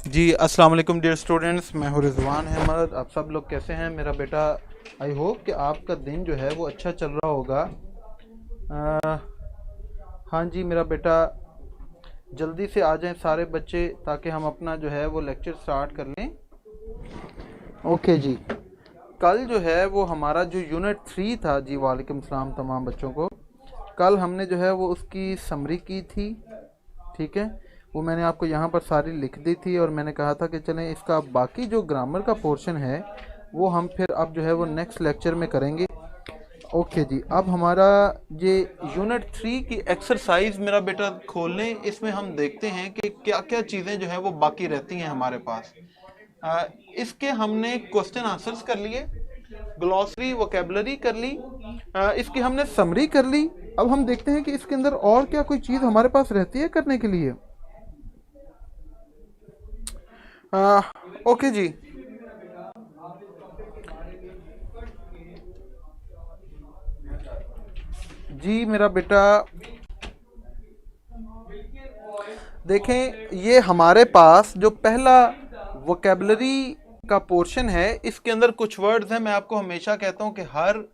जी अस्सलाम वालेकुम dear students, मैं हूँ रिजवान अहमद। आप सब लोग कैसे हैं? मेरा बेटा, आई होप कि आपका दिन जो है वो अच्छा चल रहा होगा। हाँ जी मेरा बेटा, जल्दी से आ जाएं सारे बच्चे ताकि हम अपना जो है वो लेक्चर स्टार्ट कर लें। ओके जी, कल जो है वो हमारा जो यूनिट 3 था जी, वालेकुम सलाम तमाम बच्चों को। कल हमने जो है वो उसकी समरी की थी, ठीक है। वो मैंने आपको यहाँ पर सारी लिख दी थी और मैंने कहा था कि चलें इसका बाकी जो ग्रामर का पोर्शन है वो हम फिर अब जो है वो नेक्स्ट लेक्चर में करेंगे। ओके जी, अब हमारा ये यूनिट 3 की एक्सरसाइज मेरा बेटा खोल लें। इसमें हम देखते हैं कि क्या क्या चीज़ें जो है वो बाकी रहती हैं हमारे पास। आ, इसके हमने क्वेश्चन आंसर्स कर लिए, ग्लॉसरी वोकेबलरी कर ली, इसकी हमने समरी कर ली। अब हम देखते हैं कि इसके अंदर और क्या कोई चीज़ हमारे पास रहती है करने के लिए। ओके जी, जी मेरा बेटा देखें, ये हमारे पास जो पहला वोकेबलरी का पोर्शन है इसके अंदर कुछ वर्ड्स हैं। मैं आपको हमेशा कहता हूं कि हर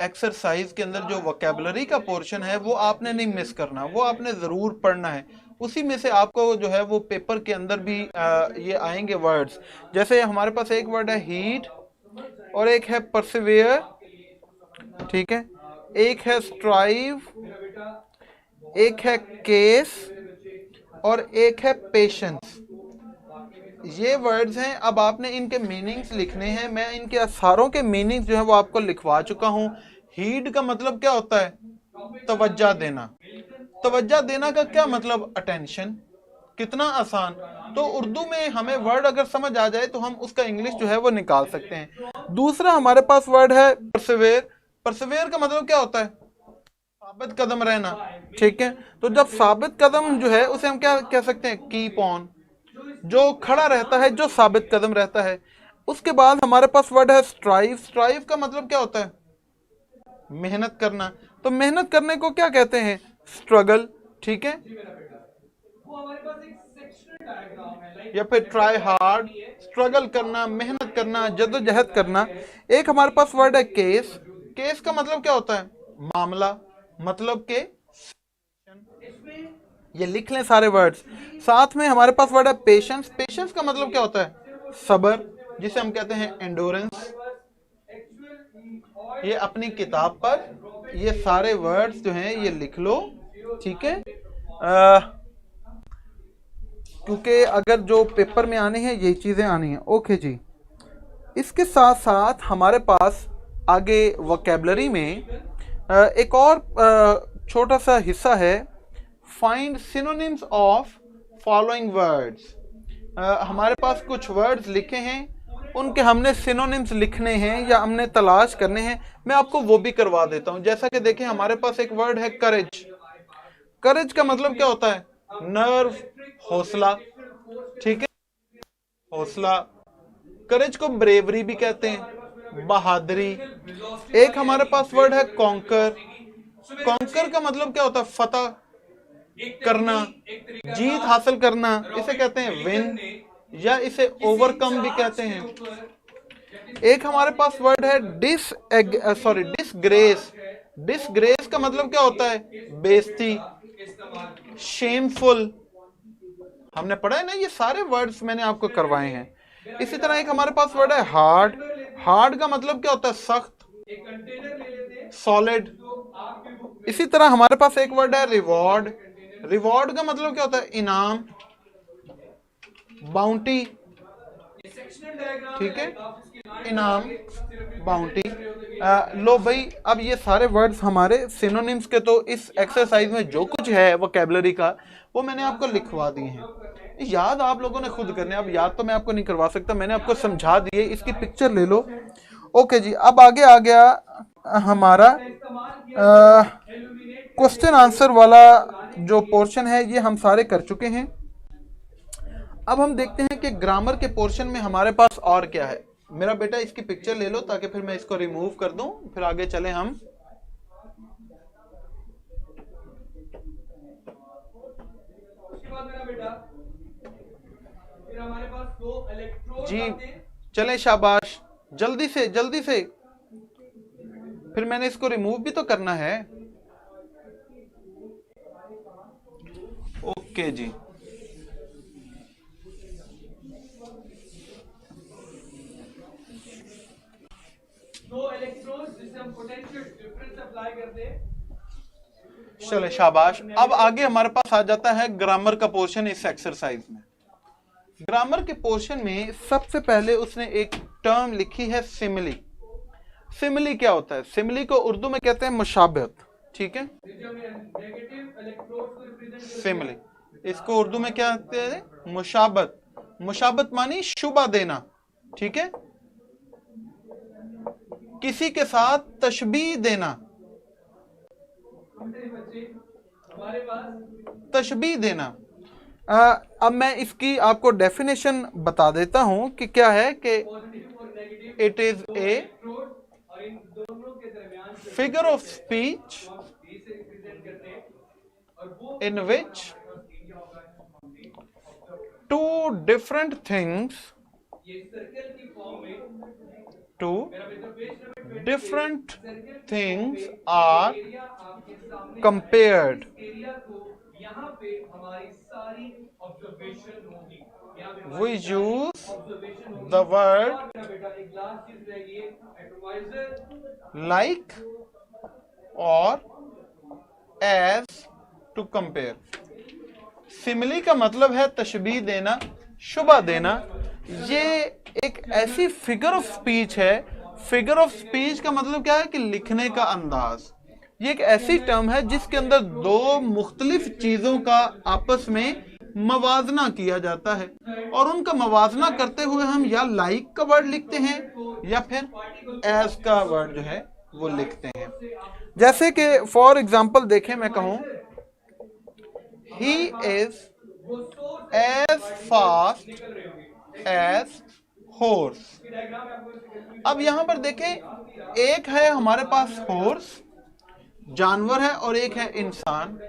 एक्सरसाइज के अंदर जो वोकेबलरी का पोर्शन है वो आपने नहीं मिस करना, वो आपने ज़रूर पढ़ना है। उसी में से आपको जो है वो पेपर के अंदर भी ये आएंगे वर्ड्स। जैसे हमारे पास एक वर्ड है हीट और एक है परसिवियर, ठीक है। एक है स्ट्राइव, एक है केस और एक है पेशेंस। ये वर्ड्स हैं। अब आपने इनके मीनिंग्स लिखने हैं। मैं इनके सारों के मीनिंग्स जो है वो आपको लिखवा चुका हूं। हीड का मतलब क्या होता है? तवज्जा देना। तवज्जा देना का क्या मतलब? अटेंशन। कितना आसान। तो उर्दू में हमें वर्ड अगर समझ आ जाए तो हम उसका इंग्लिश जो है वो निकाल सकते हैं। दूसरा हमारे पास वर्ड है परसेवेर। परसेवेर का मतलब क्या होता है? साबित कदम रहना, ठीक है। तो जब साबित कदम जो है उसे हम क्या कह सकते हैं? Keep on. जो खड़ा रहता है, जो साबित कदम रहता है। उसके बाद हमारे पास वर्ड है स्ट्राइव। स्ट्राइव का मतलब क्या होता है? मेहनत करना। तो मेहनत करने को क्या कहते हैं? स्ट्रगल, ठीक है। या फिर ट्राई हार्ड। स्ट्रगल करना, मेहनत करना, जद्दोजहद करना। एक हमारे पास वर्ड है केस। केस का मतलब क्या होता है? मामला, मतलब के। ये लिख लें सारे वर्ड्स। साथ में हमारे पास वर्ड है पेशेंस। पेशेंस का मतलब क्या होता है? सब्र, जिसे हम कहते हैं एंडोरेंस। ये अपनी किताब पर ये सारे वर्ड्स जो हैं ये लिख लो, ठीक है। क्योंकि अगर जो पेपर में आने हैं यही चीज़ें आनी हैं। ओके जी, इसके साथ साथ हमारे पास आगे वोकेबलरी में एक और छोटा सा हिस्सा है, find synonyms of following words. हमारे पास कुछ वर्ड्स लिखे हैं, उनके हमने सिनोनिम्स लिखने हैं या हमने तलाश करने हैं। मैं आपको वो भी करवा देता हूं। जैसा कि देखें, हमारे पास एक वर्ड है करेज। करेज का मतलब क्या होता है? नर्व, हौसला, ठीक है। हौसला। करेज को ब्रेवरी भी कहते हैं, बहादुरी। एक हमारे पास वर्ड है कॉन्कर। कॉन्कर का मतलब क्या होता है? फतह करना, जीत हासिल करना, इसे कहते हैं विन, या इसे ओवरकम भी कहते हैं। एक हमारे पास वर्ड है डिसग्रेस। डिसग्रेस का मतलब क्या होता है? बेइज्जती, शेमफुल। हमने पढ़ा है ना, ये सारे वर्ड्स मैंने आपको करवाए हैं। इसी तरह एक हमारे पास वर्ड है हार्ड। हार्ड का मतलब क्या होता है? सख्त, सॉलिड। इसी तरह हमारे पास एक वर्ड है रिवॉर्ड। रिवॉर्ड का मतलब क्या होता है? इनाम, बाउंटी, ठीक है। इनाम, बाउंटी। लो भाई, अब ये सारे वर्ड्स हमारे सिनोनिम्स के। तो इस एक्सरसाइज में जो कुछ है वोकेबलरी का वो मैंने आपको लिखवा दिए हैं। याद आप लोगों ने खुद करने। अब याद तो मैं आपको नहीं करवा सकता, मैंने आपको समझा दिए। इसकी पिक्चर ले लो। ओके जी, अब आगे आ गया हमारा क्वेश्चन आंसर वाला जो पोर्शन है, ये हम सारे कर चुके हैं। अब हम देखते हैं कि ग्रामर के पोर्शन में हमारे पास और क्या है। मेरा बेटा, इसकी पिक्चर ले लो ताकि फिर मैं इसको रिमूव कर दूं, फिर आगे चले हम। जी चलें, शाबाश, जल्दी से जल्दी से, फिर मैंने इसको रिमूव भी तो करना है। ओके जी, दो इलेक्ट्रोड्स जिससे हम पोटेंशियल डिफरेंस अप्लाई करते हैं। चले शाबाश। अब आगे हमारे पास आ जाता है ग्रामर का पोर्शन इस एक्सरसाइज में। ग्रामर के पोर्शन में सबसे पहले उसने एक टर्म लिखी है सिमिली। सिमिली क्या होता है? सिमिली को उर्दू में कहते हैं मुशाबहत, ठीक है। सिमिली, इसको उर्दू में क्या कहते हैं? मुशाबहत। मुशाबहत मानी शुबा देना, ठीक है, किसी के साथ तशबीह देना, तशबीह देना। अब मैं इसकी आपको डेफिनेशन बता देता हूं कि क्या है कि it is a figure of speech in which two different things are compared. We use the word like or as to compare. Simile का मतलब है तशबीह देना, शुबा देना। ये एक ऐसी फिगर ऑफ स्पीच है। फिगर ऑफ स्पीच का मतलब क्या है कि लिखने का अंदाज। ये एक ऐसी टर्म है जिसके अंदर दो मुख्तलिफ चीजों का आपस में मवाजना किया जाता है, और उनका मवाजना करते हुए हम या लाइक का वर्ड लिखते हैं या फिर एज का वर्ड जो है वो लिखते हैं। जैसे कि फॉर एग्जाम्पल देखें, मैं कहूं He is as fast as horse. अब यहां पर देखें, एक है हमारे पास horse, जानवर है, और एक है इंसान।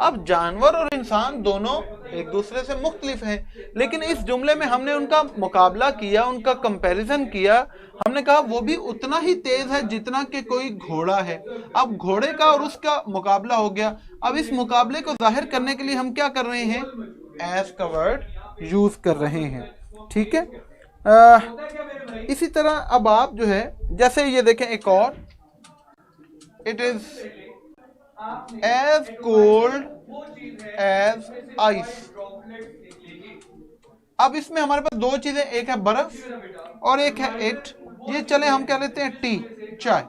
अब जानवर और इंसान दोनों एक दूसरे से मुख्तलिफ हैं, लेकिन इस जुमले में हमने उनका मुकाबला किया, उनका कंपैरिजन किया। हमने कहा वो भी उतना ही तेज है जितना कि कोई घोड़ा है। अब घोड़े का और उसका मुकाबला हो गया। अब इस मुकाबले को जाहिर करने के लिए हम क्या कर रहे हैं? एज का वर्ड यूज कर रहे हैं, ठीक है। इसी तरह अब आप जो है, जैसे ये देखें एक और, it is as cold as ice. अब इसमें हमारे पास दो चीजें, एक है बर्फ और एक है इट। ये चले हम क्या लेते हैं? टी, चाय।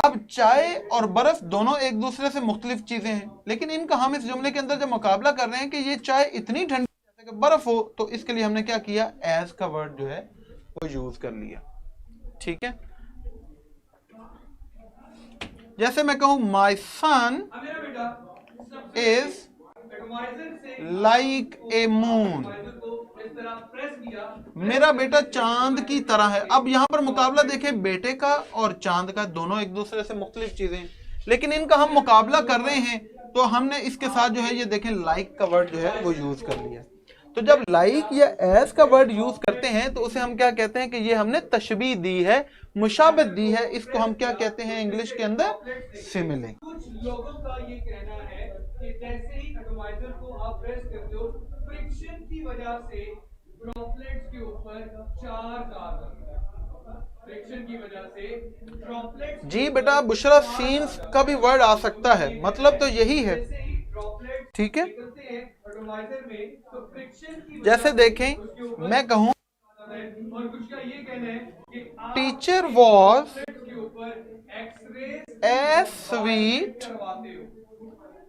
अब चाय और बर्फ दोनों एक दूसरे से मुख्तलिफ चीजें हैं, लेकिन इनका हम इस जुमले के अंदर जब मुकाबला कर रहे हैं कि ये चाय इतनी ठंडी जैसे कि बर्फ हो, तो इसके लिए हमने क्या किया? एज का वर्ड जो है वो यूज कर लिया, ठीक है। जैसे मैं कहूं माई सन इज लाइक ए मून, मेरा बेटा चांद की तरह है। अब यहां पर मुकाबला देखें, बेटे का और चांद का, दोनों एक दूसरे से मुख्तलिफ चीजें हैं, लेकिन इनका हम मुकाबला कर रहे हैं, तो हमने इसके साथ जो है ये देखें लाइक का वर्ड जो है वो यूज कर लिया। तो जब लाइक या एज का वर्ड यूज करते हैं तो उसे हम क्या कहते हैं कि ये हमने तशबीह दी है, मुशाबहत दी है। इसको हम क्या कहते हैं इंग्लिश के अंदर? सिमिली। कुछ लोगों का ये कहना है कि जैसे ही एटमाइजर को आप प्रेस करते हो, फ्रिक्शन की वजह से ड्रॉपलेट्स के ऊपर चार्ज आ जाता है। फ्रिक्शन की वजह से ड्रॉपलेट्स, जी बेटा बुशरा, सीन्स का भी वर्ड आ सकता है, मतलब तो यही है, ठीक है। जैसे देखें, मैं कहूं teacher was as sweet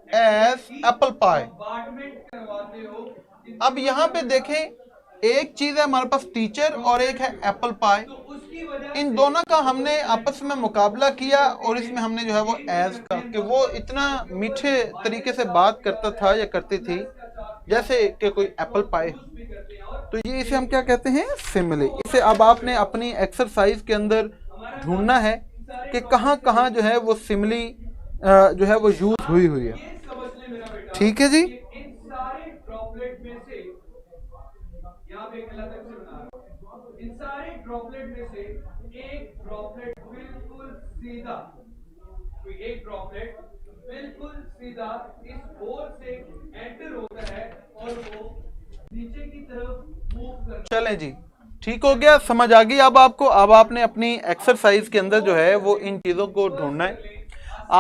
as apple pie. अब यहां पे देखें, एक चीज है हमारे पास टीचर और एक है एप्पल पाई। इन दोनों का हमने आपस में मुकाबला किया और इसमें हमने जो है वो एज का, कि वो इतना मीठे तरीके से बात करता था या करती थी जैसे कि कोई एप्पल पाई। तो ये इसे हम क्या कहते हैं? सिमिली। इसे अब आपने अपनी एक्सरसाइज के अंदर ढूंढना है कि कहां कहां जो है वो सिमिली जो है वो यूज हुई है, ठीक है जी। ड्रॉपलेट में से एक ड्रॉपलेट बिल्कुल सीधा, कोई एक ड्रॉपलेट बिल्कुल सीधा इस होल से एंटर होता है और वो नीचे की तरफ मूव करता है। चलें जी, ठीक हो गया, समझ आ गई अब आपको। अब आपने अपनी एक्सरसाइज के अंदर जो है वो इन चीज़ों को ढूंढना है।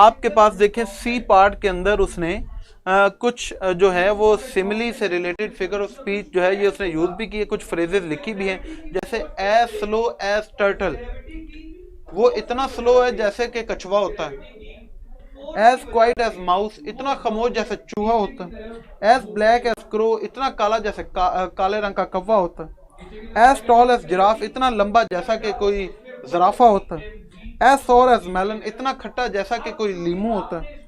आपके पास देखें सी पार्ट के अंदर उसने कुछ जो है वो सिमिली से रिलेटेड फिगर ऑफ स्पीच जो है ये उसने यूज भी की है, कुछ फ्रेजेस लिखी भी हैं, जैसे एज स्लो एज टर्टल, वो इतना स्लो है जैसे कि कछुआ होता है। एज क्वाइट एज माउस, इतना खामोश जैसे चूहा होता है। एज ब्लैक एज क्रो, इतना काला जैसे काले रंग का कौवा होता है। एज टॉल एज जिराफ, इतना लंबा जैसा कि कोई जराफा होता है। एज सोर एज मेलन, इतना खट्टा जैसा कि कोई लीमू होता है।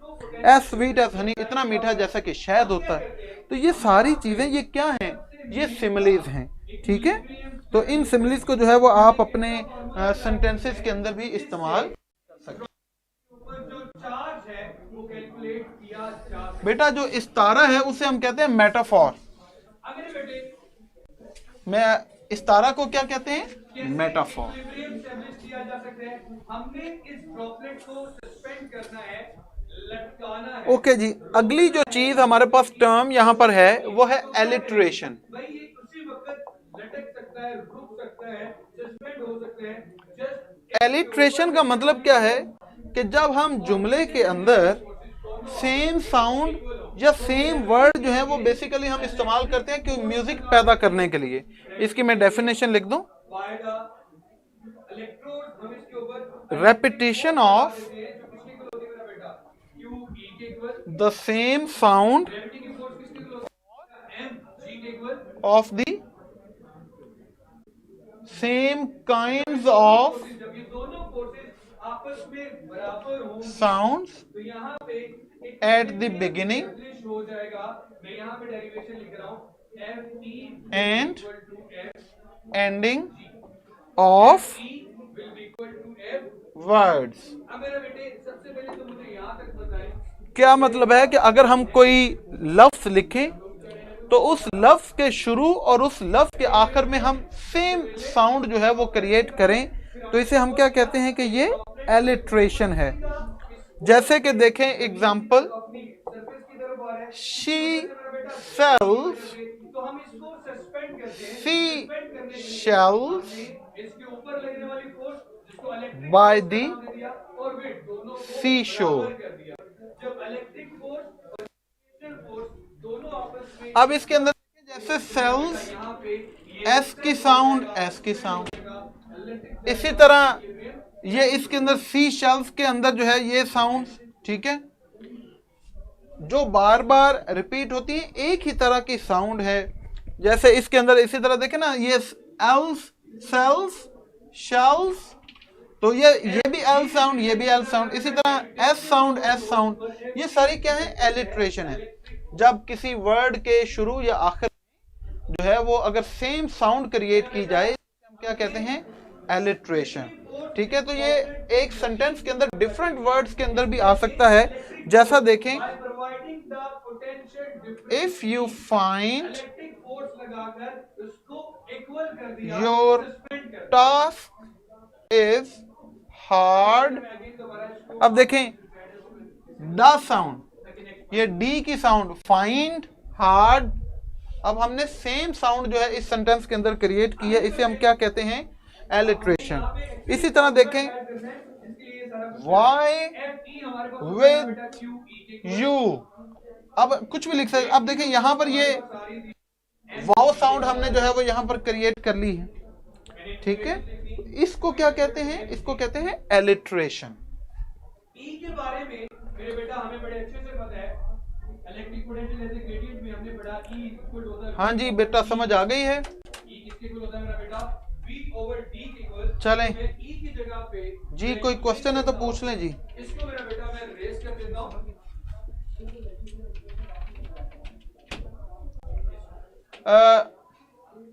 एज स्वीट एज हनी, इतना मीठा जैसा कि शहद होता है। तो ये सारी चीजें ये क्या हैं? ये सिमिलीज हैं, ठीक है। तो इन सिमिलीज को जो है वो आप अपने सेंटेंसेस के अंदर भी इस्तेमाल कर सकते हैं। बेटा जो इस्तारा है उसे हम कहते हैं मेटाफॉर। मैं इस्तारा को क्या कहते हैं? मेटाफॉर। हमने इस ड्रॉपलेट को सस्पेंड करना है, लटकाना है। ओके जी, अगली जो चीज हमारे पास टर्म यहाँ पर है वो है एलिट्रेशन। भाई ये उसी वक्त लटक सकता है, रुक सकता है, सस्पेंड हो सकता है। जस्ट एलिट्रेशन का मतलब क्या है कि जब हम जुमले के अंदर सेम साउंड या सेम वर्ड जो है वो बेसिकली हम इस्तेमाल करते हैं कि म्यूजिक पैदा करने के लिए। इसकी मैं डेफिनेशन लिख दूं, repetition of the same sound of the same kinds of sounds at the beginning and ending of words। क्या मतलब है कि अगर हम कोई लफ्ज लिखें तो उस लफ्ज के शुरू और उस लफ्ज के आखिर में हम सेम साउंड जो है वो क्रिएट करें तो इसे हम क्या कहते हैं कि ये एलिट्रेशन है। जैसे कि देखें example, she sells, sea shells by the sea shore. अब इसके अंदर जैसे सेल्स, एस की साउंड, एस की साउंड, इसी तरह ये इसके अंदर सी शेल्स के अंदर जो है ये साउंड, ठीक है, जो बार बार रिपीट होती है, एक ही तरह की साउंड है। जैसे इसके अंदर इसी तरह देखें ना, ये एल्स, सेल्स, शेल्स, तो ये भी एल साउंड, ये भी एल साउंड, इसी तरह एस साउंड, एस साउंड, ये सारी क्या है? एलिट्रेशन है। जब किसी वर्ड के शुरू या आखिर जो है वो अगर सेम साउंड क्रिएट की जाए हम क्या कहते हैं? एलिट्रेशन, ठीक है। तो ये एक सेंटेंस के अंदर डिफरेंट वर्ड्स के अंदर भी आ सकता है। जैसा देखें, if you find your task is hard, अब देखें द साउंड, ये डी की साउंड, फाइंड, हार्ड, अब हमने सेम साउंड जो है इस सेंटेंस के अंदर क्रिएट की है, इसे हम क्या कहते हैं? एलिट्रेशन। इसी तरह देखें, वाई विद यू, अब कुछ भी लिख सकते। अब देखें यहां पर ये वाव साउंड हमने जो है वो यहां पर क्रिएट कर ली है, ठीक है। इसको क्या कहते हैं? इसको कहते हैं एलिट्रेशन। ई के बारे में मेरे बेटा हमें बड़े अच्छे से पता है, electric potential as a gradient में हमने पढ़ा ई इक्वल होता है। हाँ जी बेटा, समझ आ गई है। ई किसके इक्वल होता है मेरा बेटा? V ओवर D के इक्वल। चलें ई की जगह पे जी, कोई क्वेश्चन है तो पूछ लें जी। इसको मेरा बेटा मैं रेस कर देता हूं।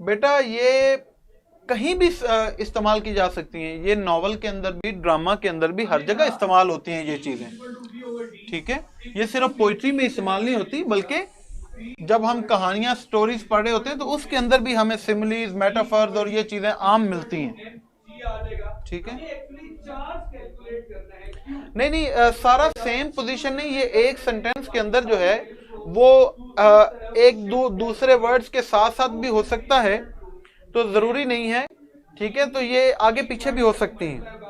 बेटा ये कहीं भी इस्तेमाल की जा सकती हैं, ये नॉवल के अंदर भी, ड्रामा के अंदर भी, हर जगह इस्तेमाल होती हैं ये चीजें, ठीक है। ये सिर्फ पोइट्री में इस्तेमाल नहीं होती, बल्कि जब हम कहानियां, स्टोरीज पढ़ रहे होते हैं तो उसके अंदर भी हमें सिमिलीज, मेटाफर्स और ये चीजें आम मिलती हैं। आ जाएगा। ठीक है, एक्चुअली चार्ज कैलकुलेट करना है, क्यों? नहीं सारा सेम पोजीशन नहीं, ये एक सेंटेंस के अंदर जो है वो एक दूसरे वर्ड्स के साथ साथ भी हो सकता है, तो जरूरी नहीं है। ठीक है, तो ये आगे पीछे भी हो सकती हैं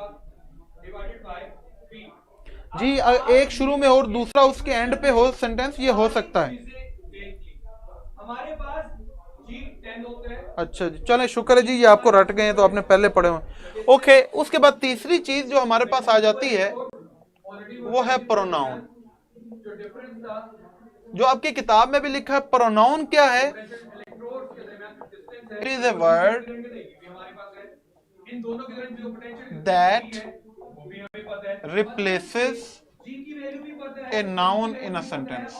जी, एक शुरू में और दूसरा उसके एंड पे हो सेंटेंस, ये हो सकता है। हमारे पास जी 10 होते हैं। अच्छा जी, चलें, शुक्र है जी, ये आपको रट गए हैं, तो आपने पहले पढ़े हुए। ओके, उसके बाद तीसरी चीज जो हमारे पास आ जाती है वो है प्रोनाउन। जो आपकी किताब में भी लिखा है, प्रोनाउन क्या है? It is a word that replaces a noun in a sentence.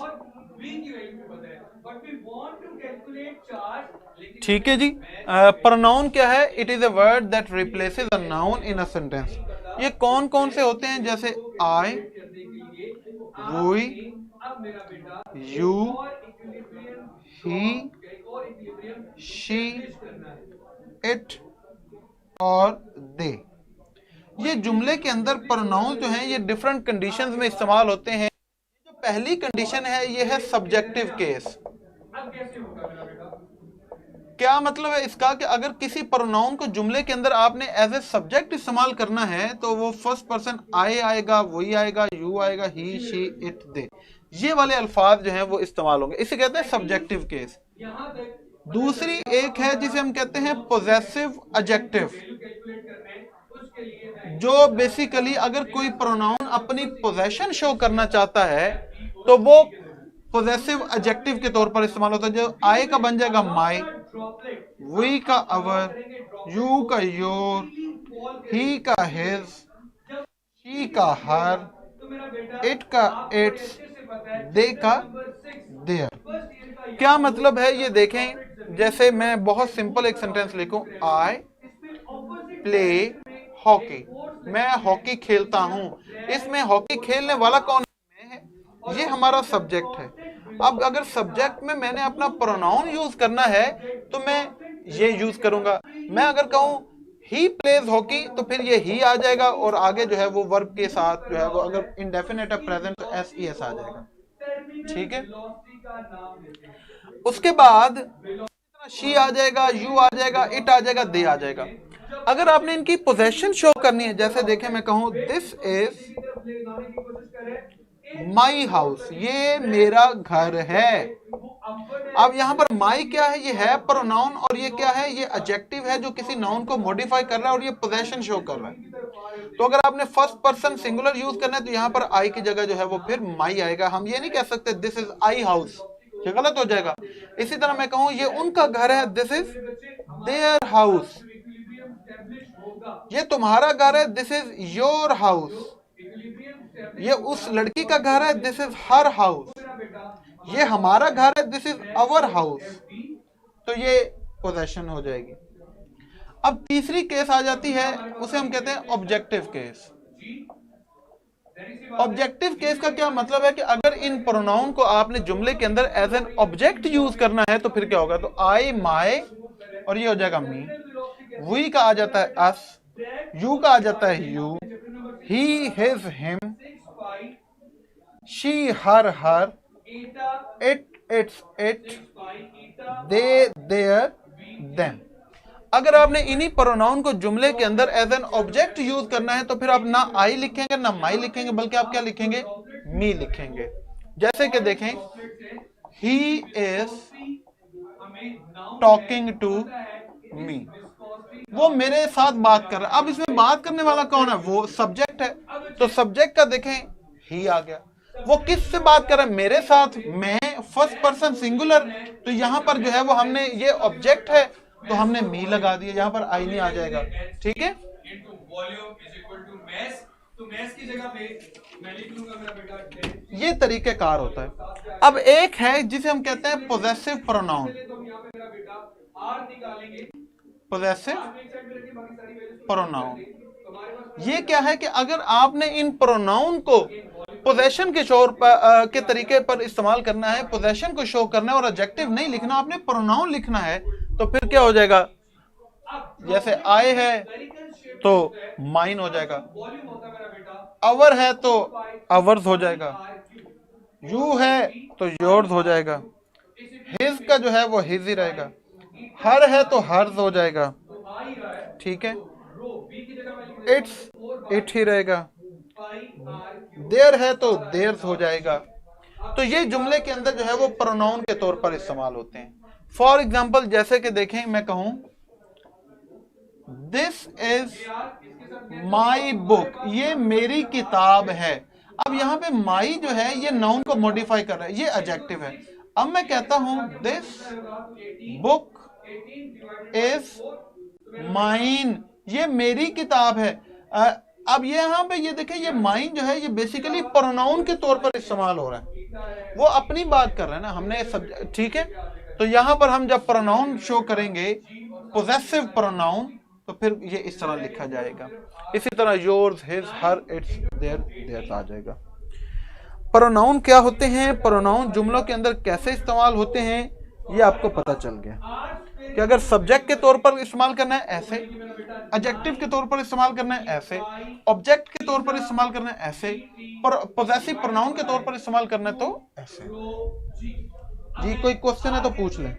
ठीक है जी, प्रोनाउन क्या है? It is a word that replaces a noun in a sentence. ये कौन कौन से होते हैं? जैसे I, we, you, he, she, it और दे। ये जुमले के अंदर प्रोनाउन जो हैं ये डिफरेंट कंडीशंस में इस्तेमाल होते हैं। जो पहली कंडीशन है ये है सब्जेक्टिव केस। क्या मतलब है इसका? कि अगर किसी प्रोनाउन को जुमले के अंदर आपने एज ए सब्जेक्ट इस्तेमाल करना है तो वो फर्स्ट पर्सन आई आएगा, वही आएगा, यू आएगा, ही, शी, इट, दे, ये वाले अल्फाज जो हैं वो इस्तेमाल होंगे। इसे कहते हैं सब्जेक्टिव केस। दूसरी एक है जिसे हम कहते हैं पोजेसिव एडजेक्टिव, जो बेसिकली अगर कोई प्रोनाउन अपनी पोजेशन शो करना चाहता है तो वो पोजेसिव एडजेक्टिव के तौर पर इस्तेमाल होता है। जो आई का बन जाएगा माई, वी का अवर, यू का योर, ही का हिज, शी का हर, इट का इट्स, दे का देयर। क्या मतलब है ये देखें। जैसे मैं बहुत सिंपल एक सेंटेंस लिखूं, आई प्ले हॉकी, मैं हॉकी खेलता हूं। इसमें हॉकी खेलने वाला कौन है? ये हमारा सब्जेक्ट है। अब अगर सब्जेक्ट में मैंने अपना प्रोनाउन यूज करना है तो मैं ये यूज करूंगा। मैं अगर कहूं ही प्लेज हॉकी तो फिर ये ही आ जाएगा और आगे जो है वो वर्ब के साथ जो है वो अगर इंडेफिनिट है प्रेजेंट तो एस आ जाएगा। ठीक है, उसके बाद शी आ जाएगा, यू आ जाएगा, इट आ जाएगा, दे आ जाएगा। अगर आपने इनकी पोजेशन शो करनी है, जैसे देखें मैं कहूं दिस इज माई हाउस, ये मेरा घर है। अब यहाँ पर माई क्या है? ये है प्रोनाउन और ये क्या है? ये एडजेक्टिव है जो किसी नाउन को मॉडिफाई कर रहा है और ये पोजेशन शो कर रहा है। तो अगर आपने फर्स्ट पर्सन सिंगुलर यूज करना है तो यहाँ पर आई की जगह जो है वो फिर माई आएगा। हम ये नहीं कह सकते दिस इज आई हाउस, ये गलत हो जाएगा। इसी तरह मैं कहूँ ये उनका घर है, दिस इज देयर हाउस, ये तुम्हारा घर है, दिस इज योर हाउस, ये उस लड़की का घर है, दिस इज हर हाउस, ये हमारा घर है, दिस इज अवर हाउस। तो ये पोजेशन हो जाएगी। अब तीसरी केस आ जाती है, उसे हम कहते हैं ऑब्जेक्टिव केस। ऑब्जेक्टिव केस का क्या मतलब है? कि अगर इन प्रोनाउन को आपने जुमले के अंदर एज एन ऑब्जेक्ट यूज करना है तो फिर क्या होगा? तो आई, माई और ये हो जाएगा मी, वी का आ जाता है अस, यू का आ जाता है you, he, his, him, she, her, her, it, its, it, they, their, them. अगर आपने इन्हीं प्रोनाउन को जुमले के अंदर एज एन ऑब्जेक्ट यूज करना है तो फिर आप ना आई लिखेंगे ना माई लिखेंगे, बल्कि आप क्या लिखेंगे? मी लिखेंगे। जैसे कि देखें, he is talking to me, वो मेरे साथ बात कर रहा है। अब इसमें बात करने वाला कौन है? वो सब्जेक्ट है। तो सब्जेक्ट का देखें ही आ गया। वो किससे बात कर रहा है? मेरे साथ। मैं फर्स्ट पर्सन सिंगुलर, तो यहां पर जो है वो हमने ये ऑब्जेक्ट है तो हमने मी लगा दिया, यहां पर आई नहीं आ जाएगा। ठीक है, ये तरीकेकार होता है। अब एक है जिसे हम कहते हैं पोजेसिव प्रोनाउन। पोजेसिव प्रोनाउन ये क्या है? कि अगर आपने इन प्रोनाउन को पोजेशन के शोर के तरीके पर इस्तेमाल करना है, पोजेशन को शो करना है और एडजेक्टिव नहीं लिखना, आपने प्रोनाउन लिखना है, तो फिर क्या हो जाएगा? जैसे आई है, तो माइन हो जाएगा, वॉल्यूम होता है मेरा बेटा, आवर है तो आवर्स हो जाएगा, यू है तो योर्स हो जाएगा, हिज का जो है वो हिज ही रहेगा, हर है तो हर्ज हो जाएगा, तो आ ही रहा है, ठीक है, रो बी की जगह मैं लिख देता इट्स इट ही रहेगा, पाई आर क्यू, देयर है तो देयर्स हो जाएगा। तो ये जुमले के अंदर जो है वो प्रोनाउन के तौर पर इस्तेमाल होते हैं। फॉर एग्जाम्पल जैसे कि देखें, मैं कहूं दिस इज माई बुक, ये मेरी किताब है। अब यहाँ पे माई जो है ये नाउन को मॉडिफाई कर रहा है, ये एडजेक्टिव है। अब मैं कहता हूं दिस बुक इज माइन, ये मेरी किताब है। अब ये यहाँ पे ये देखें, ये माइन जो है ये बेसिकली प्रोनाउन के तौर पर इस्तेमाल हो रहा है, वो अपनी बात कर रहे हैं ना, हमने सब ठीक है। तो यहाँ पर हम जब प्रोनाउन शो करेंगे पोजेसिव प्रोनाउन, तो फिर ये इस तरह लिखा जाएगा। इसी तरह yours, his, her, its, their, theirs आ जाएगा। प्रोनाउन क्या होते हैं, प्रोनाउन जुमलों के अंदर कैसे इस्तेमाल होते हैं, ये आपको पता चल गया कि अगर सब्जेक्ट के तौर पर इस्तेमाल करना है ऐसे, एडजेक्टिव के तौर पर इस्तेमाल करना है ऐसे, ऑब्जेक्ट के तौर पर इस्तेमाल करना है ऐसे, पर पोजेसिव प्रोनाउन के तौर पर इस्तेमाल करना है तो ऐसे। जी कोई क्वेश्चन है तो पूछ लें।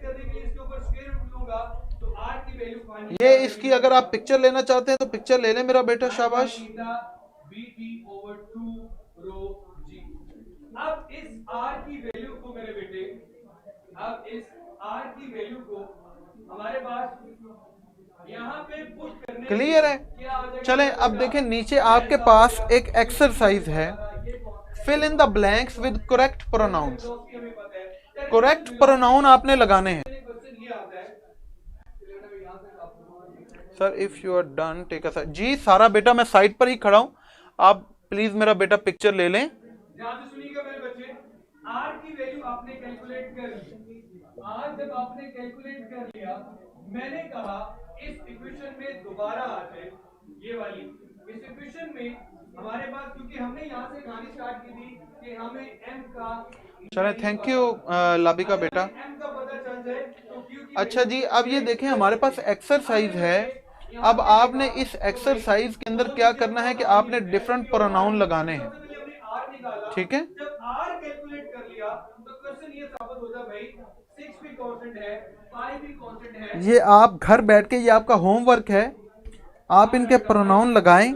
ये इसकी अगर आप पिक्चर लेना चाहते हैं तो पिक्चर ले लें मेरा बेटा, शाबाश। अब इस r की वैल्यू को मेरे बेटे, अब इस r की वैल्यू को हमारे पास यहाँ पे पुट करने, क्लियर है? चलें अब देखें, नीचे आपके पास एक एक्सरसाइज है, fill in the blanks with correct pronouns. Correct pronoun आपने लगाने हैं। Sir if you are done take a side. जी सारा बेटा मैं साइड पर ही खड़ा हूं, आप प्लीज मेरा बेटा पिक्चर ले लें। ध्यान से सुनिएगा मेरे बच्चे, r की वैल्यू आपने कैलकुलेट कर ली। आज जब आपने कैलकुलेट कर लिया, मैंने कहा इस इक्वेशन में दोबारा आ जाए, ये वाली इस इक्वेशन में हमारे पास, क्योंकि हमने यहाँ से कहानी स्टार्ट की थी कि हमें m का, चले थैंक यू लाबिका बेटा। m का पता चल जाए तो q की, अच्छा जी अब ये देखें हमारे पास एक्सरसाइज है। अब आपने इस एक्सरसाइज के अंदर क्या करना है कि आपने डिफरेंट प्रोनाउन लगाने हैं, ठीक है। जब r कैलकुलेट कर लिया तो क्वेश्चन ये साबित हो जाए भाई 6 भी कांस्टेंट है, 5 भी कांस्टेंट है। ये आप घर बैठ के, ये आपका होमवर्क है, आप इनके प्रोनाउन लगाएं।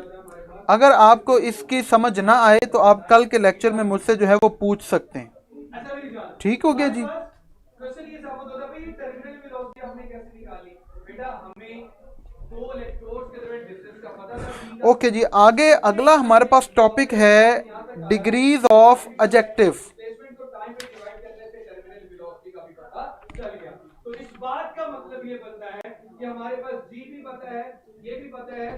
अगर आपको इसकी समझ ना आए तो आप कल के लेक्चर में मुझसे जो है वो पूछ सकते हैं, ठीक हो गया जी। क्वेश्चन ये साबित होता है भाई टर्मिनल वेलोसिटी हमने कैसे निकाली बेटा, हमें दो इलेक्ट्रोड्स के दरमियान डिस्टेंस का पता था। ओके जी, आगे अगला हमारे पास टॉपिक है डिग्रीज ऑफ एडजेक्टिव। डिस्प्लेसमेंट को टाइम में डिवाइड करने से टर्मिनल वेलोसिटी का भी पता चल गया। तो इस बात का मतलब ये बनता है कि हमारे पास g भी पता है, ये भी पता है,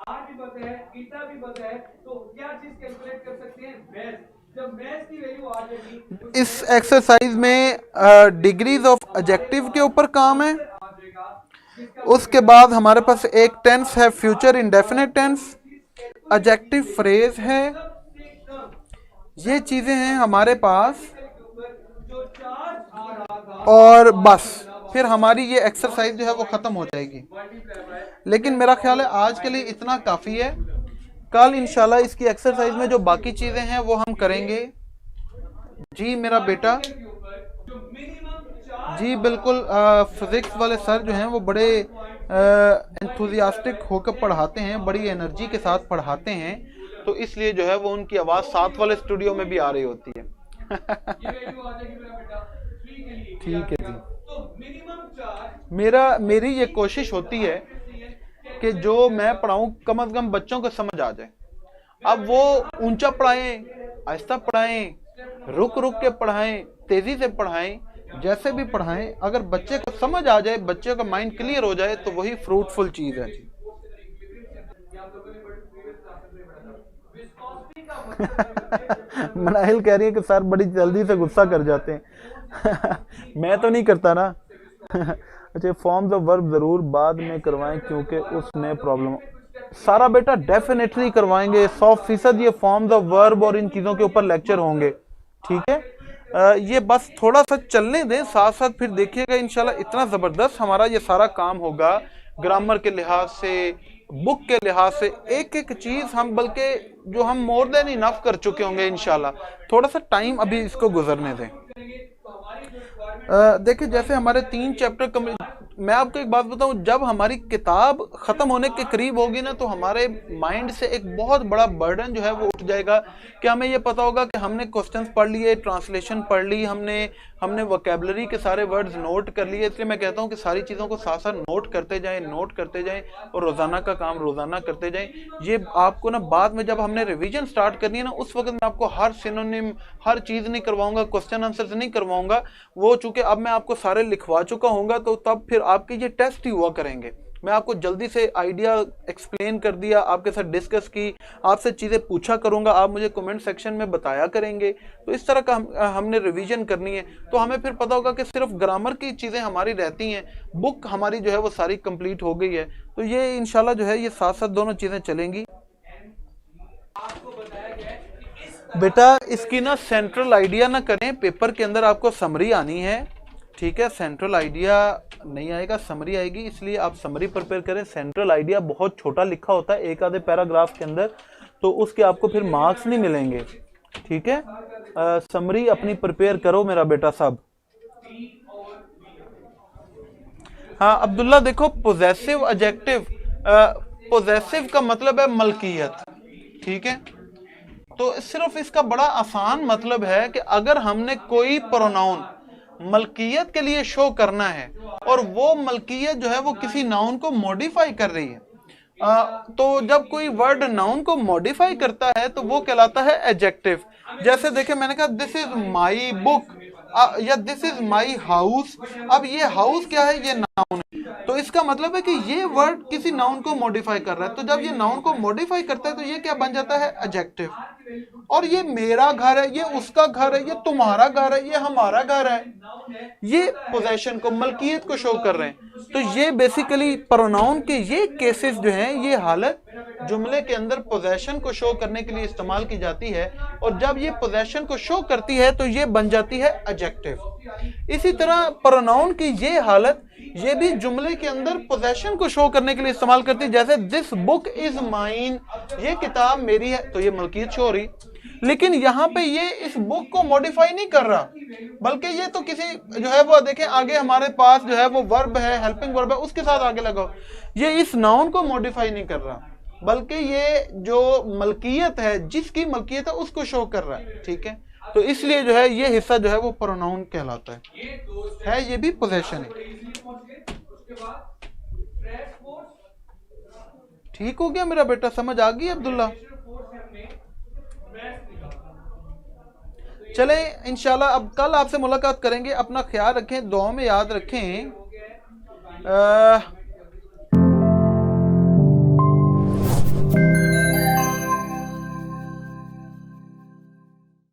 r भी पता है, थीटा भी पता है, तो क्या चीज कैलकुलेट कर सकते हैं, मैथ। जब मैथ की वैल्यू आ जाएगी इस एक्सरसाइज में डिग्रीज ऑफ एडजेक्टिव के ऊपर काम है। उसके बाद हमारे पास एक टेंस है future indefinite tense, adjective phrase है, ये चीजें हैं हमारे पास। और बस फिर हमारी ये एक्सरसाइज जो है वो खत्म हो जाएगी। लेकिन मेरा ख्याल है आज के लिए इतना काफी है। कल इंशाल्लाह इसकी एक्सरसाइज में जो बाकी चीजें हैं वो हम करेंगे। जी मेरा बेटा, जी बिल्कुल, फिजिक्स वाले सर जो हैं वो बड़े एंथुजियास्टिक होकर पढ़ाते हैं, बड़ी एनर्जी के साथ पढ़ाते हैं, तो इसलिए जो है वो उनकी आवाज़ साथ वाले स्टूडियो में भी आ रही होती है। ठीक है जी, मेरी ये कोशिश होती है कि जो मैं पढ़ाऊँ कम से कम बच्चों को समझ आ जाए। अब वो ऊंचा पढ़ाएं, आहिस्ता पढ़ाएं, रुक रुक के पढ़ाएं, तेजी से पढ़ाएं, जैसे भी पढ़ाएं, अगर बच्चे को समझ आ जाए, बच्चे का माइंड क्लियर हो जाए, तो वही फ्रूटफुल चीज है जी। मनाहिल कह रही है कि सर बड़ी जल्दी से गुस्सा कर जाते हैं। मैं तो नहीं करता ना। अच्छा, फॉर्म्स ऑफ वर्ब जरूर बाद में करवाएं क्योंकि उसमें प्रॉब्लम। सारा बेटा डेफिनेटली करवाएंगे 100%। ये फॉर्म्स ऑफ वर्ब और इन चीज़ों के ऊपर लेक्चर होंगे, ठीक है। ये बस थोड़ा सा चलने दें, साथ साथ फिर देखिएगा इंशाल्लाह इतना ज़बरदस्त हमारा ये सारा काम होगा, ग्रामर के लिहाज से, बुक के लिहाज से एक एक चीज हम, बल्कि जो हम मोर देन इनफ कर चुके होंगे इंशाल्लाह। थोड़ा सा टाइम अभी इसको गुजरने दें। देखिए जैसे हमारे 3 चैप्टर मैं आपको एक बात बताऊं, जब हमारी किताब खत्म होने के करीब होगी ना, तो हमारे माइंड से एक बहुत बड़ा बर्डन जो है वो उठ जाएगा कि हमें ये पता होगा कि हमने क्वेश्चंस पढ़ लिए, ट्रांसलेशन पढ़ ली, हमने वोकैबुलरी के सारे वर्ड्स नोट कर लिए। इसलिए मैं कहता हूँ कि सारी चीज़ों को साथ साथ नोट करते जाएं और रोज़ाना का काम रोज़ाना करते जाएं। ये आपको ना बाद में जब हमने रिवीजन स्टार्ट करनी है ना, उस वक्त मैं आपको हर सिनोनिम, हर चीज़ नहीं करवाऊंगा, क्वेश्चन आंसर नहीं करवाऊंगा। वो चूंकि अब मैं आपको सारे लिखवा चुका हूँगा, तो तब फिर आपके ये टेस्ट ही हुआ करेंगे। मैं आपको जल्दी से आइडिया एक्सप्लेन कर दिया, आपके साथ डिस्कस की, आपसे चीज़ें पूछा करूंगा, आप मुझे कमेंट सेक्शन में बताया करेंगे। तो इस तरह का हमने रिवीजन करनी है, तो हमें फिर पता होगा कि सिर्फ ग्रामर की चीज़ें हमारी रहती हैं, बुक हमारी जो है वो सारी कंप्लीट हो गई है। तो ये इंशाल्लाह जो है ये साथ साथ दोनों चीज़ें चलेंगी। बेटा इसकी ना सेंट्रल आइडिया ना करें, पेपर के अंदर आपको समरी आनी है, ठीक है। सेंट्रल आइडिया नहीं आएगा, समरी आएगी, इसलिए आप समरी प्रिपेयर करें। सेंट्रल आइडिया बहुत छोटा लिखा होता है एक आधे पैराग्राफ के अंदर, तो उसके आपको फिर मार्क्स नहीं मिलेंगे, ठीक है। समरी अपनी प्रिपेयर करो मेरा बेटा साहब। हाँ अब्दुल्ला देखो, पोजेसिव एडजेक्टिव, पोजेसिव का मतलब है मलकियत, ठीक है। तो सिर्फ इसका बड़ा आसान मतलब है कि अगर हमने कोई प्रोनाउन मलकियत के लिए शो करना है और वो मलकियत जो है वो किसी नाउन को मॉडिफाई कर रही है, तो जब कोई वर्ड नाउन को मॉडिफाई करता है तो वो कहलाता है एडजेक्टिव। जैसे देखिए मैंने कहा दिस इज माई बुक या दिस इज माई हाउस। अब ये हाउस क्या है, ये नाउन है, तो इसका मतलब है कि ये वर्ड किसी नाउन को मॉडिफाई कर रहा है। तो जब ये नाउन को मॉडिफाई करता है तो ये क्या बन जाता है, एडजेक्टिव। और ये मेरा घर है, ये उसका घर है, ये तुम्हारा घर है, ये हमारा घर है, ये पोजेशन को, मलकियत को शो कर रहे हैं। तो ये बेसिकली प्रोनाउन के ये केसेस जो हैं, ये हालत जुमले के अंदर पोजेशन को शो करने के लिए इस्तेमाल की जाती है, और जब ये पोजेशन को शो करती है तो ये बन जाती है एडजेक्टिव। इसी तरह प्रोनाउन की ये हालत ये भी जुमले के अंदर पोजेशन को शो करने के लिए इस्तेमाल करती है। जैसे दिस बुक इज माइन, ये किताब मेरी है, तो ये मलकियत शो हो रही। लेकिन यहाँ पे ये इस बुक को मॉडिफाई नहीं कर रहा, बल्कि ये तो किसी जो है वो देखें आगे हमारे पास जो है वो वर्ब है, हेल्पिंग वर्ब है, उसके साथ आगे लगाओ, ये इस नाउन को मॉडिफाई नहीं कर रहा, बल्कि ये जो मलकियत है, जिसकी मलकियत है उसको शो कर रहा है, ठीक है। तो इसलिए जो है ये हिस्सा जो है वो प्रोनाउन कहलाता है, ये भी पोजेशन है। ठीक हो गया मेरा बेटा, समझ आ गई अब्दुल्ला? चले इंशाल्लाह अब कल आपसे मुलाकात करेंगे। अपना ख्याल रखें, दुआ में याद रखें।